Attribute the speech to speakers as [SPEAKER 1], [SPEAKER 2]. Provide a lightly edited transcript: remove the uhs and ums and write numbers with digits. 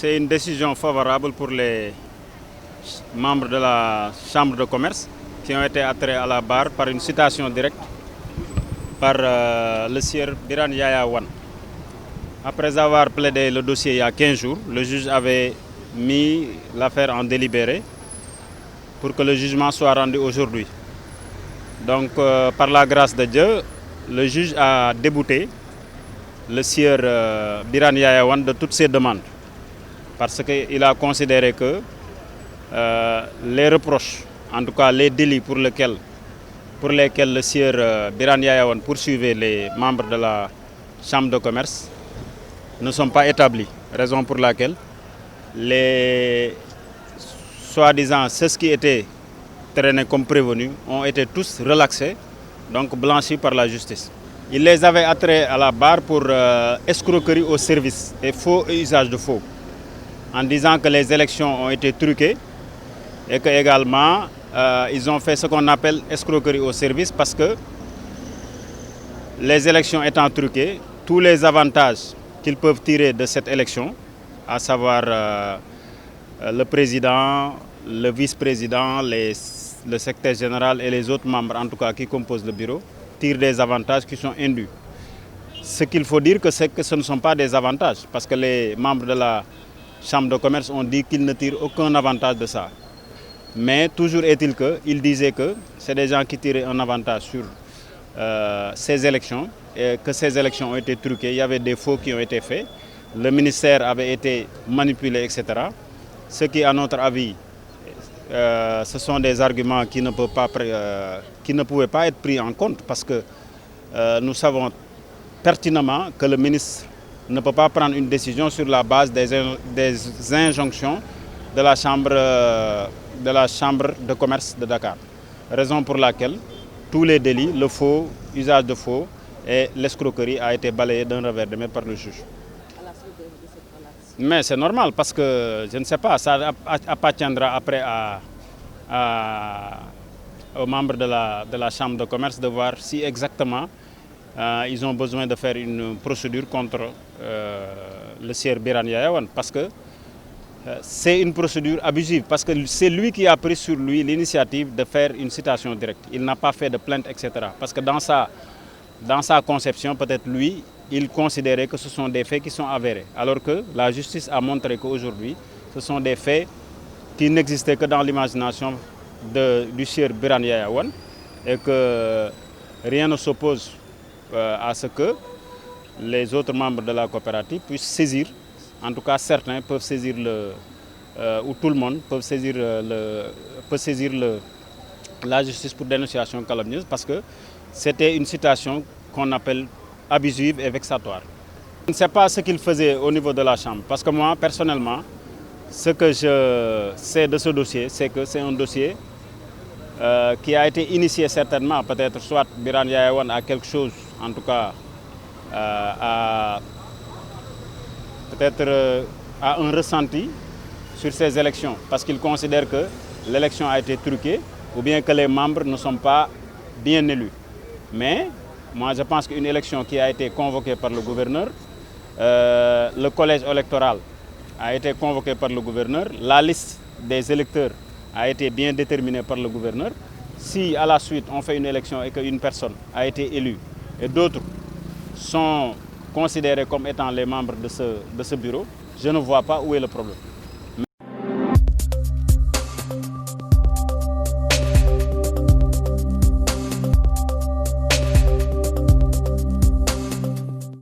[SPEAKER 1] C'est une décision favorable pour les membres de la Chambre de commerce qui ont été attirés à la barre par une citation directe par le sieur Biran Yaya Wane. Après avoir plaidé le dossier il y a 15 jours, le juge avait mis l'affaire en délibéré pour que le jugement soit rendu aujourd'hui. Donc, par la grâce de Dieu, le juge a débouté le sieur Biran Yaya Wane de toutes ses demandes. Parce qu'il a considéré que les reproches, en tout cas les délits pour lesquels le sieur Biran Yaya Wane poursuivait les membres de la Chambre de commerce ne sont pas établis. Raison pour laquelle les soi-disant ceux qui étaient traînés comme prévenus ont été tous relaxés, donc blanchis par la justice. Il les avait attirés à la barre pour escroquerie au service et faux et usage de faux, en disant que les élections ont été truquées et que également ils ont fait ce qu'on appelle escroquerie au service parce que les élections étant truquées, tous les avantages qu'ils peuvent tirer de cette élection, à savoir le président, le vice-président, le secrétaire général et les autres membres en tout cas qui composent le bureau, tirent des avantages qui sont indus. Ce qu'il faut dire, c'est que ce ne sont pas des avantages parce que les membres de la Chambre de commerce ont dit qu'ils ne tirent aucun avantage de ça. Mais toujours est-il qu'ils disaient que c'est des gens qui tiraient un avantage sur ces élections et que ces élections ont été truquées. Il y avait des faux qui ont été faits. Le ministère avait été manipulé, etc. Ce qui, à notre avis, ce sont des arguments qui ne pouvaient pas être pris en compte parce que nous savons pertinemment que le ministre ne peut pas prendre une décision sur la base des injonctions de la Chambre de commerce de Dakar. Raison pour laquelle tous les délits, le faux, usage de faux et l'escroquerie a été balayé d'un revers de main par le juge. Mais c'est normal parce que, je ne sais pas, ça appartiendra après aux membres de la Chambre de commerce de voir si exactement ils ont besoin de faire une procédure contre le sieur Biran Yaya Wane parce que c'est une procédure abusive, parce que c'est lui qui a pris sur lui l'initiative de faire une citation directe. Il n'a pas fait de plainte, etc. Parce que dans sa conception, peut-être lui, il considérait que ce sont des faits qui sont avérés. Alors que la justice a montré qu'aujourd'hui, ce sont des faits qui n'existaient que dans l'imagination du sieur Biran Yaya Wane et que rien ne s'oppose à ce que les autres membres de la coopérative puissent saisir, en tout cas certains peuvent saisir ou tout le monde peut saisir la justice pour dénonciation calomnieuse parce que c'était une citation qu'on appelle abusive et vexatoire. Je ne sais pas ce qu'il faisait au niveau de la Chambre parce que moi personnellement, ce que je sais de ce dossier, c'est que c'est un dossier qui a été initié certainement, peut-être soit Biran Yaya Wane a quelque chose, en tout cas, peut-être a un ressenti sur ces élections parce qu'il considère que l'élection a été truquée ou bien que les membres ne sont pas bien élus. Mais moi je pense qu'une élection qui a été convoquée par le gouverneur, le collège électoral a été convoqué par le gouverneur, la liste des électeurs a été bien déterminée par le gouverneur. Si à la suite on fait une élection et qu'une personne a été élue et d'autres sont considérés comme étant les membres de ce bureau, je ne vois pas où est le problème.